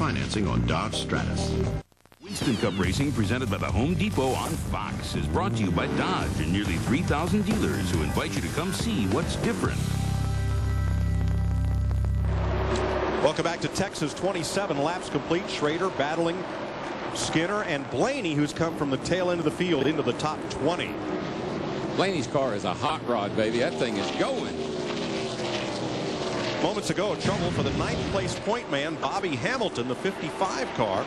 financing on Dodge Stratus. Winston Cup Racing, presented by the Home Depot on Fox, is brought to you by Dodge and nearly 3,000 dealers who invite you to come see what's different. Welcome back to Texas. 27 laps complete. Schrader battling Skinner and Blaney, who's come from the tail end of the field into the top 20. Blaney's car is a hot rod, baby. That thing is going. Moments ago, trouble for the 9th place point man, Bobby Hamilton, the 55 car.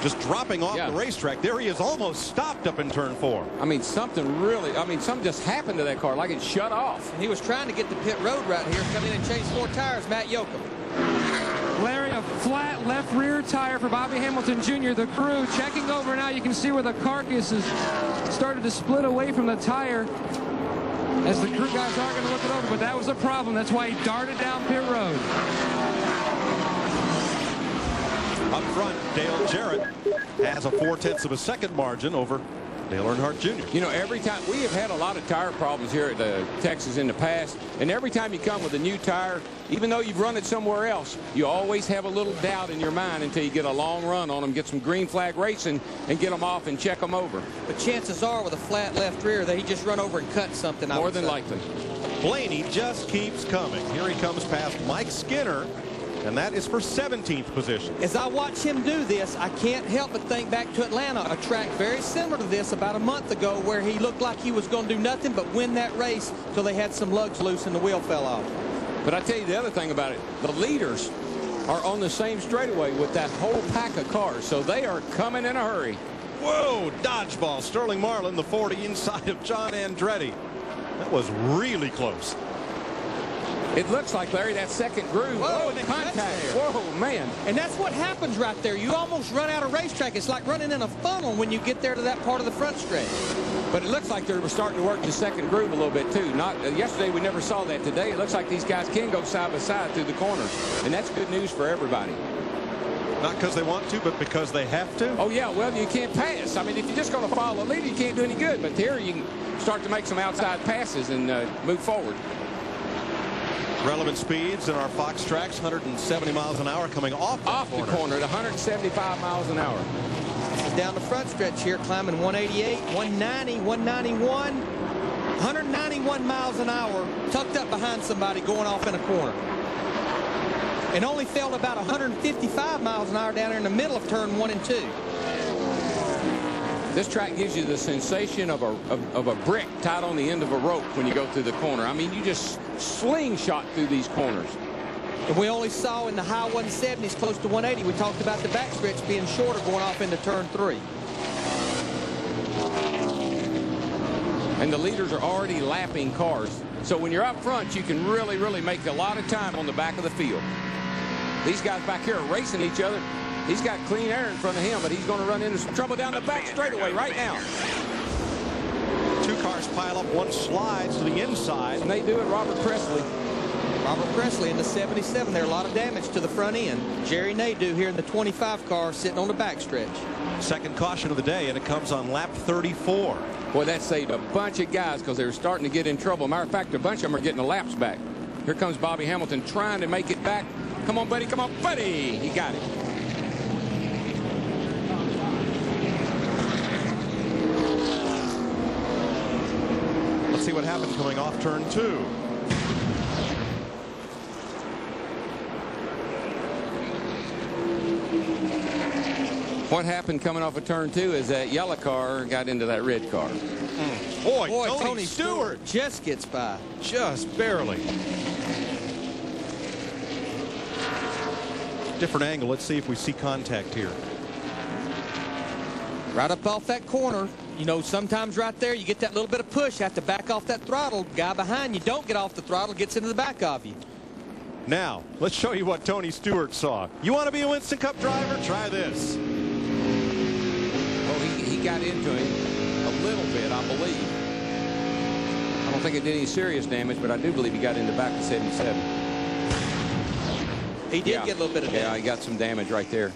Just dropping off the racetrack. There he is, almost stopped up in turn 4. I mean, something just happened to that car, like it shut off. And he was trying to get the pit road right here, come in and change 4 tires, Matt Yoakum. Larry, a flat left rear tire for Bobby Hamilton Jr. The crew checking over now. You can see where the carcass has started to split away from the tire as the crew guys are going to look it over, but that was a problem. That's why he darted down pit road. Up front, Dale Jarrett has a 0.4 of a second margin over Dale Earnhardt Jr. You know, every time we have had a lot of tire problems here at Texas in the past, and every time you come with a new tire, even though you've run it somewhere else, you always have a little doubt in your mind until you get a long run on them, get some green flag racing, and get them off and check them over. But chances are, with a flat left rear, that he just run over and cut something. More than likely. Blaney just keeps coming. Here he comes past Mike Skinner, and that is for 17th position. As I watch him do this, I can't help but think back to Atlanta, a track very similar to this about a month ago, where he looked like he was going to do nothing but win that race till they had some lugs loose and the wheel fell off. But I tell you the other thing about it, the leaders are on the same straightaway with that whole pack of cars, so they are coming in a hurry. Whoa, dodgeball. Sterling Marlin, the 40 inside of John Andretti. That was really close. It looks like, Larry, that second groove. Whoa, contact. Whoa, man. And that's what happens right there. You almost run out of racetrack. It's like running in a funnel when you get there to that part of the front stretch. But it looks like they were starting to work the second groove a little bit, too. Yesterday, we never saw that. Today, it looks like these guys can go side by side through the corners. And that's good news for everybody. Not because they want to, but because they have to? Oh, yeah. Well, you can't pass. I mean, if you're just going to follow the leader, you can't do any good. But here, you can start to make some outside passes and move forward. Relevant speeds in our Fox tracks, 170 miles an hour coming off the corner at 175 miles an hour. Down the front stretch here, climbing 188, 190, 191, 191 miles an hour, tucked up behind somebody going off in a corner. And only fell about 155 miles an hour down there in the middle of turn 1 and 2. This track gives you the sensation of a brick tied on the end of a rope when you go through the corner. I mean, you just slingshot through these corners. And we only saw in the high 170s close to 180. We talked about the backstretch being shorter going off into turn 3. And the leaders are already lapping cars. So when you're up front, you can really, really make a lot of time on the back of the field. These guys back here are racing each other. He's got clean air in front of him, but he's going to run into some trouble down the back straightaway right now. 2 cars pile up, one slides to the inside. And they do it, Robert Presley. Robert Presley in the 77 there. A lot of damage to the front end. Jerry Nadeau here in the 25 car sitting on the backstretch. Second caution of the day, and it comes on lap 34. Boy, that saved a bunch of guys because they were starting to get in trouble. Matter of fact, a bunch of them are getting the laps back. Here comes Bobby Hamilton trying to make it back. Come on, buddy. Come on, buddy. He got it. Let's see what happens coming off turn 2. What happened coming off of turn 2 is that yellow car got into that red car. Boy, Tony Stewart just gets by. Just barely. Different angle. Let's see if we see contact here. Right up off that corner. You know, sometimes right there you get that little bit of push. You have to back off that throttle. Guy behind you don't get off the throttle, gets into the back of you. Now, let's show you what Tony Stewart saw. You want to be a Winston Cup driver? Try this. Oh, he got into him a little bit, I believe. I don't think it did any serious damage, but I do believe he got in the back of 77. He did get a little bit of damage. Yeah, he got some damage right there.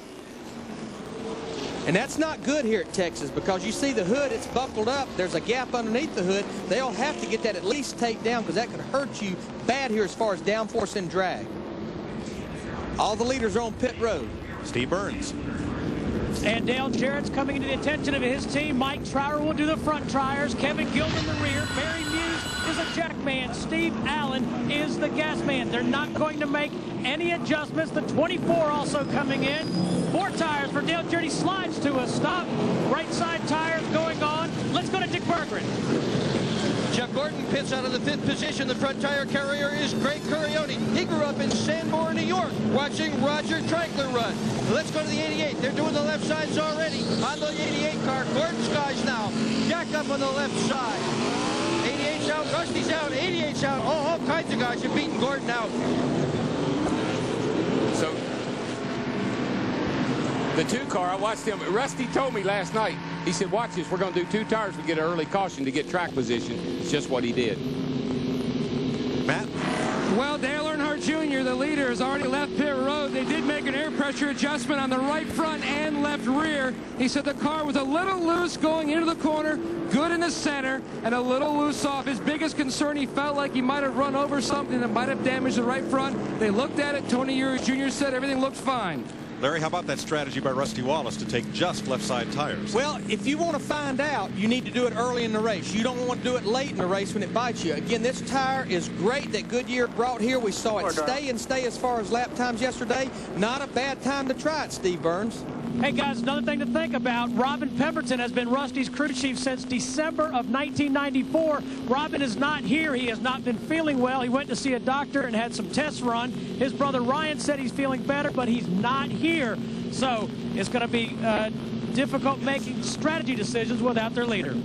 And that's not good here at Texas because you see the hood, it's buckled up. There's a gap underneath the hood. They'll have to get that at least taped down because that could hurt you bad here as far as downforce and drag. All the leaders are on pit road. Steve Burns. And Dale Jarrett's coming to the attention of his team. Mike Trower will do the front tires. Kevin Gilman the rear. Barry Muse is a jack man. Steve Allen is the gas man. They're not going to make any adjustments. The 24 also coming in. 4 tires for Dale Jarrett. He slides to a stop. Right side tires going on. Let's go to Dick Berggren. Chuck Gordon pits out of the 5th position. The front tire carrier is Greg Curioni. He grew up in Sanborn, New York, watching Roger Trankler run. Let's go to the 88. They're doing the left sides already on the 88 car. Gordon's guys now. Jack up on the left side. 88's out. Rusty's out. 88's out. Oh, all kinds of guys are beating Gordon out. So the 2 car, I watched him. Rusty told me last night, he said, watch this, we're going to do 2 tires to get an early caution to get track position. It's just what he did. Matt? Well, Dale Earnhardt Jr., the leader, has already left pit road. They did make an air pressure adjustment on the right front and left rear. He said the car was a little loose going into the corner, good in the center, and a little loose off. His biggest concern, he felt like he might have run over something that might have damaged the right front. They looked at it. Tony Eury Jr. said everything looked fine. Larry, how about that strategy by Rusty Wallace to take just left side tires? Well, if you want to find out, you need to do it early in the race. You don't want to do it late in the race when it bites you. Again, this tire is great that Goodyear brought here. We saw it stay as far as lap times yesterday. Not a bad time to try it, Steve Burns. Hey, guys, another thing to think about. Robin Pemberton has been Rusty's crew chief since December of 1994. Robin is not here. He has not been feeling well. He went to see a doctor and had some tests run. His brother Ryan said he's feeling better, but he's not here. So it's going to be difficult making strategy decisions without their leader.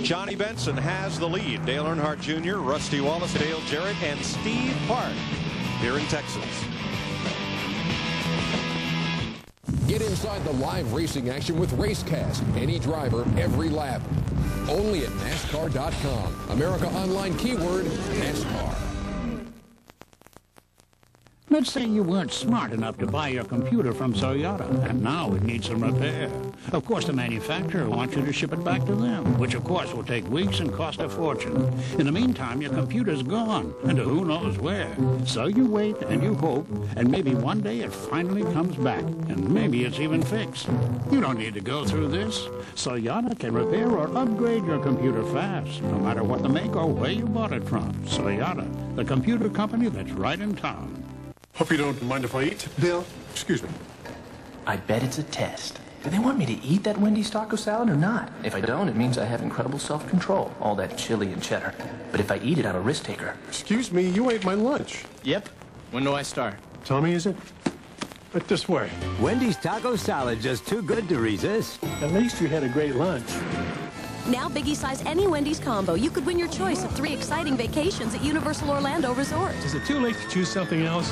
Johnny Benson has the lead. Dale Earnhardt Jr., Rusty Wallace, Dale Jarrett, and Steve Park here in Texas. Get inside the live racing action with Racecast. Any driver, every lap. Only at NASCAR.com. America Online keyword NASCAR. Let's say you weren't smart enough to buy your computer from Toyota, and now it needs some repair. Of course, the manufacturer wants you to ship it back to them, which of course will take weeks and cost a fortune. In the meantime, your computer's gone, and to who knows where. So you wait and you hope, and maybe one day it finally comes back, and maybe it's even fixed. You don't need to go through this. Toyota can repair or upgrade your computer fast, no matter what the make or where you bought it from. Toyota, the computer company that's right in town. Hope you don't mind if I eat, Dale. Excuse me. I bet it's a test. Do they want me to eat that Wendy's taco salad or not? If I don't, it means I have incredible self-control. All that chili and cheddar. But if I eat it, I'm a risk taker. Excuse me, you ate my lunch. Yep. When do I start? Tommy, is it? Right this way. Wendy's taco salad, just too good to resist. At least you had a great lunch. Now Biggie size any Wendy's combo. You could win your choice of 3 exciting vacations at Universal Orlando Resort. Is it too late to choose something else?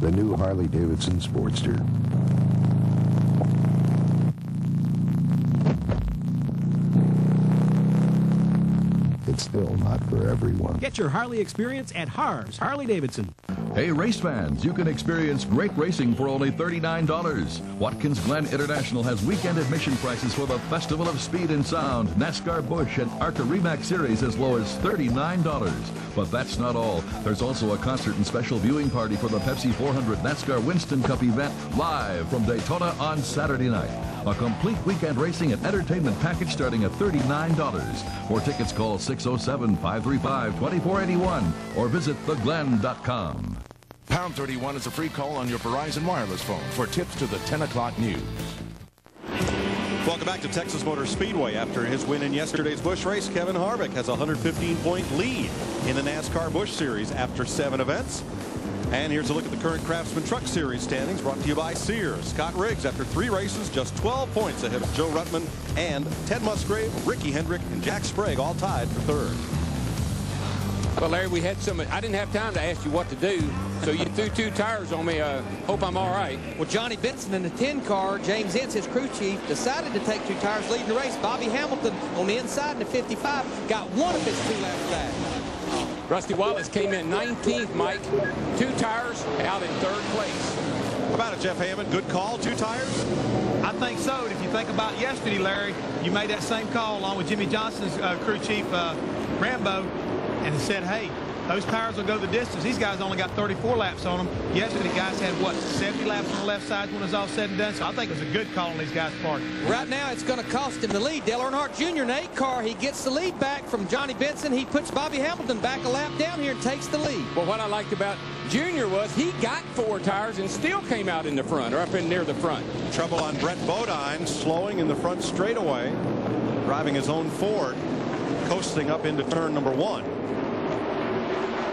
The new Harley-Davidson Sportster. It's still not for everyone. Get your Harley experience at Harrahs Harley-Davidson. Hey, race fans, you can experience great racing for only $39. Watkins Glen International has weekend admission prices for the Festival of Speed and Sound, NASCAR Busch, and ARCA REMAX Series as low as $39. But that's not all. There's also a concert and special viewing party for the Pepsi 400 NASCAR Winston Cup event live from Daytona on Saturday night. A complete weekend racing and entertainment package starting at $39. For tickets, call 607-535-2481 or visit theglen.com. Pound 31 is a free call on your Verizon wireless phone for tips to the 10 o'clock news. Welcome back to Texas Motor Speedway. After his win in yesterday's Busch race, Kevin Harvick has a 115-point lead in the NASCAR Busch Series after 7 events. And here's a look at the current Craftsman Truck Series standings brought to you by Sears. Scott Riggs, after 3 races, just 12 points ahead of Joe Ruttman and Ted Musgrave, Ricky Hendrick, and Jack Sprague all tied for 3rd. Well, Larry, we had some. I didn't have time to ask you what to do, so you threw 2 tires on me. Hope I'm all right. Well, Johnny Benson in the 10 car, James Ince, his crew chief, decided to take 2 tires leading the race. Bobby Hamilton on the inside in the 55 got 1 of his 2 laps back. Rusty Wallace came in 19th, Mike. 2 tires, out in third place. How about it, Jeff Hammond? Good call, 2 tires? I think so. And if you think about yesterday, Larry, you made that same call along with Jimmy Johnson's crew chief, Rambo, and said, hey, those tires will go the distance. These guys only got 34 laps on them. Yesterday, guys had, what, 70 laps on the left side when it was all said and done? So I think it was a good call on these guys' part. Right now, it's going to cost him the lead. Dale Earnhardt Jr. in the 8 car, he gets the lead back from Johnny Benson. He puts Bobby Hamilton back a lap down here and takes the lead. Well, what I liked about Junior was he got 4 tires and still came out in the front, or up in near the front. Trouble on Brett Bodine, slowing in the front straightaway, driving his own Ford, coasting up into turn number 1.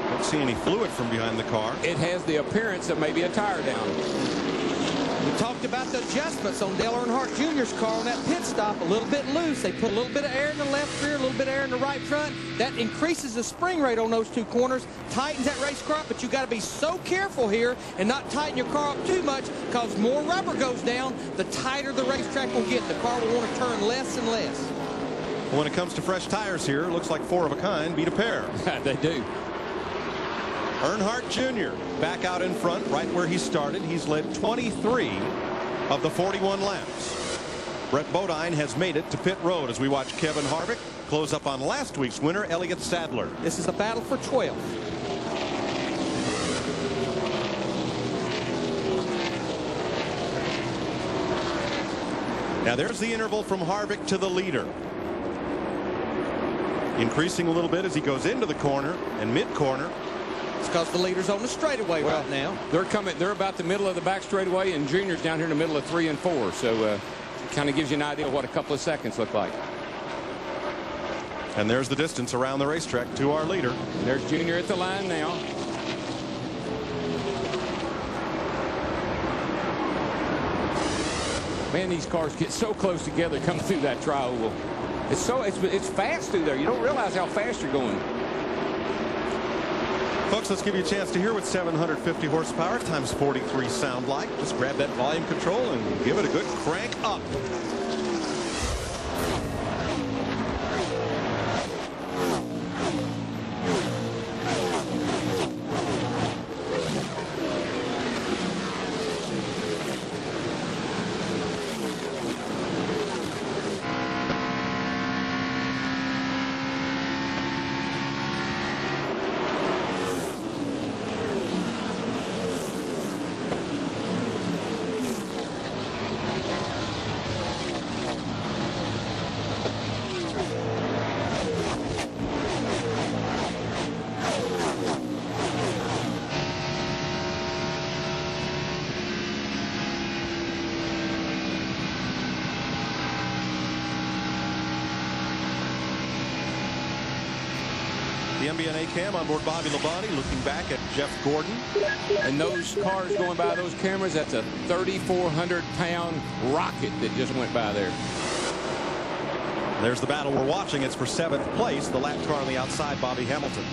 Don't see any fluid from behind the car. It has the appearance of maybe a tire down. We talked about the adjustments on Dale Earnhardt Jr.'s car on that pit stop. A little bit loose. They put a little bit of air in the left rear, a little bit of air in the right front. That increases the spring rate on those 2 corners, tightens that race car up, but you got to be so careful here and not tighten your car up too much, because more rubber goes down, the tighter the racetrack will get. The car will want to turn less and less. When it comes to fresh tires here, it looks like 4 of a kind beat a pair. They do. Earnhardt Jr. back out in front, right where he started. He's led 23 of the 41 laps. Brett Bodine has made it to pit road as we watch Kevin Harvick close up on last week's winner, Elliott Sadler. This is a battle for 12. Now there's the interval from Harvick to the leader. Increasing a little bit as he goes into the corner and mid-corner. It's because the leader's on the straightaway right now. They're about the middle of the back straightaway, and Junior's down here in the middle of 3 and 4. So kind of gives you an idea of what a couple of seconds look like. And there's the distance around the racetrack to our leader. There's Junior at the line now. Man, these cars get so close together coming through that tri-oval. It's fast through there. You don't realize how fast you're going. Folks, let's give you a chance to hear what 750 horsepower times 43 sound like. Just grab that volume control and give it a good crank up. The MBNA cam on board Bobby Labonte, looking back at Jeff Gordon. And those cars going by those cameras, that's a 3,400-pound rocket that just went by there. There's the battle we're watching. It's for 7th place. The lap car on the outside, Bobby Hamilton.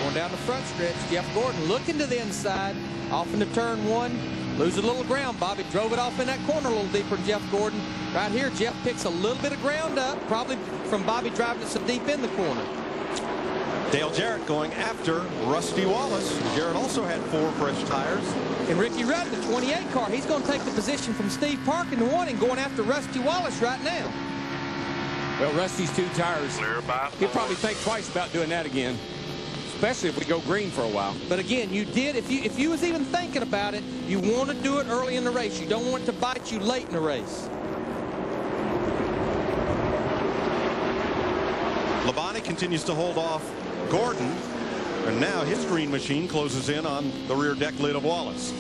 Going down the front stretch, Jeff Gordon looking to the inside, off into turn 1. Loses a little ground. Bobby drove it off in that corner a little deeper than Jeff Gordon. Right here, Jeff picks a little bit of ground up, probably from Bobby driving it so deep in the corner. Dale Jarrett going after Rusty Wallace. Jarrett also had 4 fresh tires. And Ricky Rudd, the 28 car, he's going to take the position from Steve Park in the 1 and going after Rusty Wallace right now. Well, Rusty's 2 tires. He'll probably think twice about doing that again, especially if we go green for a while. But again, you did, if you was even thinking about it, you want to do it early in the race. You don't want it to bite you late in the race. Labonte continues to hold off Gordon, and now his green machine closes in on the rear deck lid of Wallace.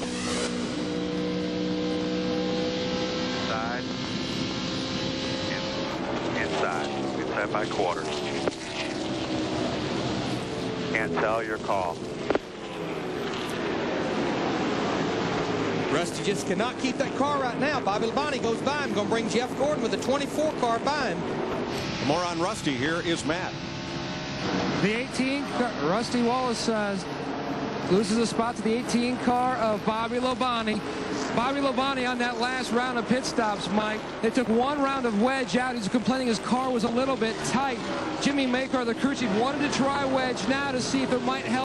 Inside by quarter. Can't tell your call. Rusty just cannot keep that car right now. Bobby Labonte goes by him, going to bring Jeff Gordon with a 24 car by him. More on Rusty. Here is Matt. The 18 car, Rusty Wallace loses a spot to the 18 car of Bobby Labonte. Bobby Labonte on that last round of pit stops, Mike. They took 1 round of wedge out. He's complaining his car was a little bit tight. Jimmy Makar, the crew chief, wanted to try wedge now to see if it might help.